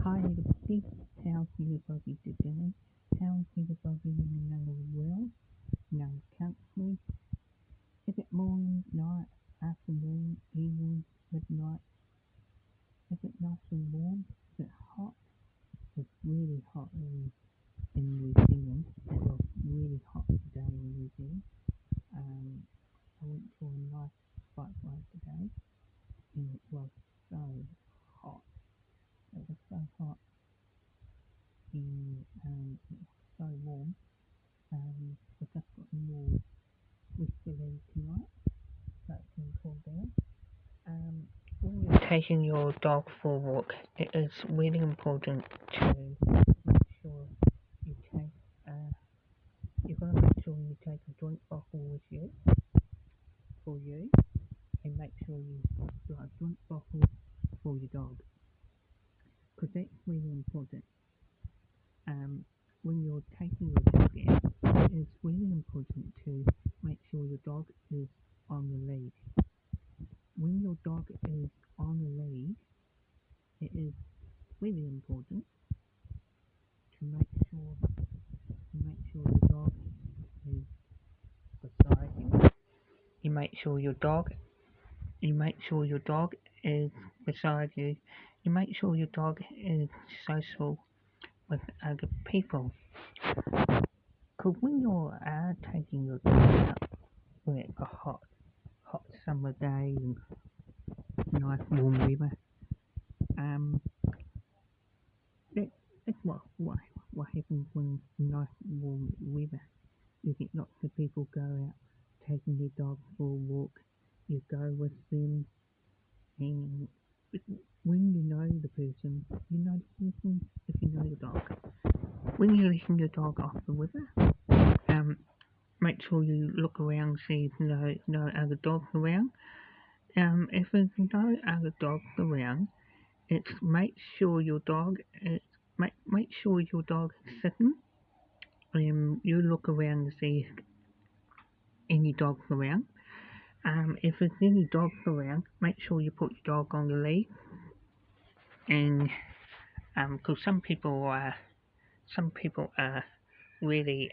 Hi everybody, how's everybody today? How's everybody in another world, another country? Is it morning, night, afternoon, evening, midnight? Is it nice and warm? Is it hot? It's really hot in New Zealand. It was really hot today in New Zealand. Um, I went for a nice bike ride today and it was so hot. It was so hot and it was so warm. We've just got more whiskey tonight, so it's been cooled down. When you're taking your dog for a walk, it is really important to make sure you take, you've got to make sure you take a drink bottle with you, for you, and make sure you've got a drink bottle for your dog, because that's really important. When you're taking your dog out, it's really important to make sure your dog is on the lead. When your dog is on the lead, it is really important to make sure your dog is beside you. You make sure your dog is beside you. You make sure your dog is social with other people. Because when you're taking your dog out when it's a hot summer day and nice warm weather, um, that, that's what happens when nice warm weather. You get lots of people go out taking their dogs for a walk. You go with them, and when you know the person, you know the person if you know the dog. When you're letting your dog off the river, make sure you look around, see if no other dogs around. If there's no other dogs around, it's make sure your dog is sitting. You look around to see if any dogs around. If there's any dogs around, make sure you put your dog on the lead. And because some people are really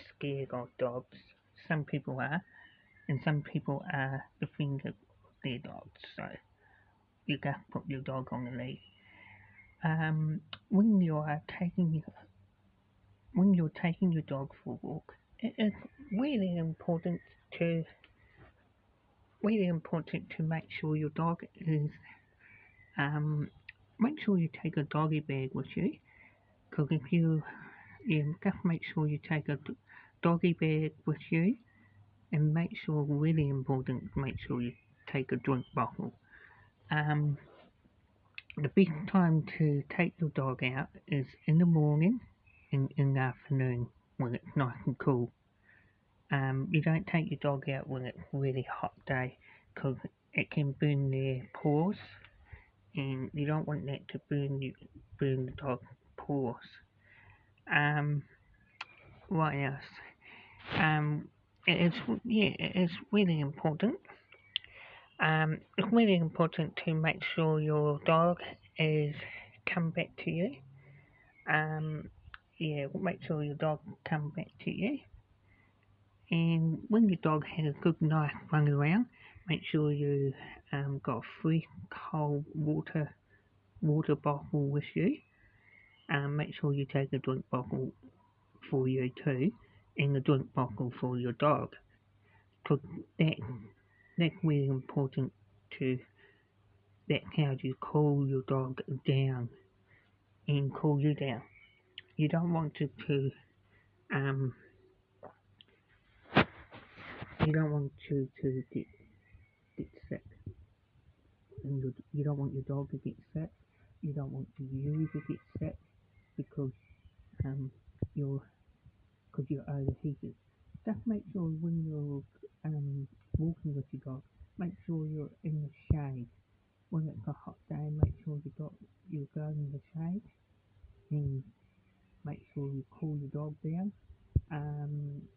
scared of dogs. Some people are, and some people are afraid of their dogs. So you got to put your dog on the lead. When you're taking your dog for a walk, it is really important to make sure your dog is make sure you take a doggy bag with you, because if you just make sure you take a doggy bag with you, and make sure, really important, make sure you take a drink bottle. The best time to take your dog out is in the morning and in the afternoon when it's nice and cool. You don't take your dog out when it's really hot day, because it can burn their paws, and you don't want that to burn the dog's paws. What else? It is really important. It's really important to make sure your dog is come back to you. Make sure your dog come back to you. And when your dog has a good nice run around, make sure you got a free cold water bottle with you. Make sure you take a drink bottle for you too, and a drink bottle for your dog. Because that's really important to, that's how you cool your dog down and cool you down. You don't want it to you don't want to get sick, and you don't want your dog to get sick. You don't want you to get sick because you're overheated. Just make sure when you're walking with your dog, make sure you're in the shade. When it's a hot day, make sure you go in the shade, and make sure you cool your dog down.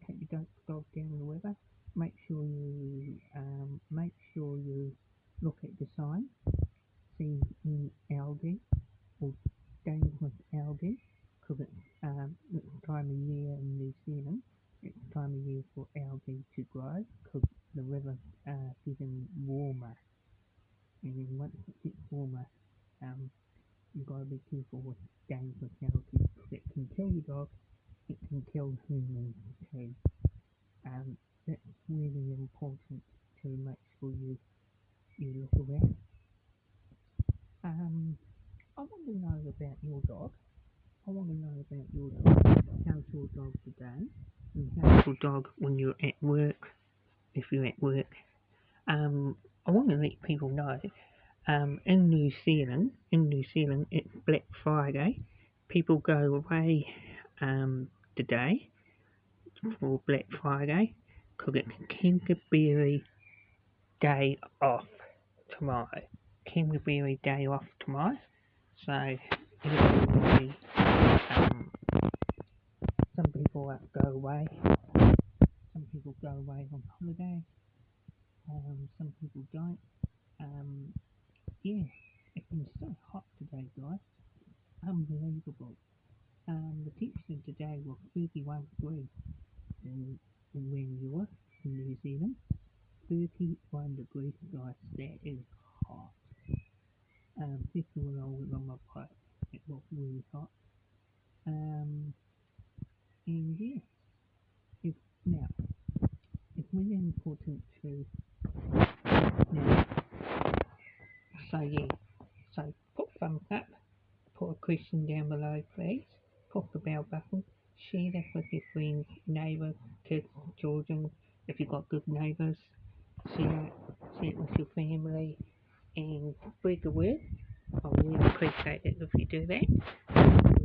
Take your dog down the river. Make sure you look at the sign, see any algae or dangerous algae, because it's the time of year in New Zealand, it's the time of year for algae to grow, because the river's getting warmer, and once it gets warmer, you've got to be careful with dangerous algae. It can kill your dog, it can kill humans too. That's really important to make sure you look around. I want to know about your dog. I want to know about your dog. How's your dog today? And how's your dog when you're at work? If you're at work, I want to let people know. In New Zealand, it's Black Friday. People go away today for Black Friday because it's Canterbury Day off tomorrow. Canterbury Day off tomorrow. So everybody, some people go away. Some people go away on holiday. Some people don't. Yeah, it's been so hot today, guys. Unbelievable. The temperature today was 31 degrees in where you are in New Zealand. 31 degrees, guys. That is hot. This when I was on my bike, it was really hot. And yeah, now it's really important to now. So put thumbs up, put a question down below, please. Push the bell button, share that with your friends, neighbours, kids, children. If you've got good neighbours, share it with your family, and spread the word. I really appreciate it if you do that.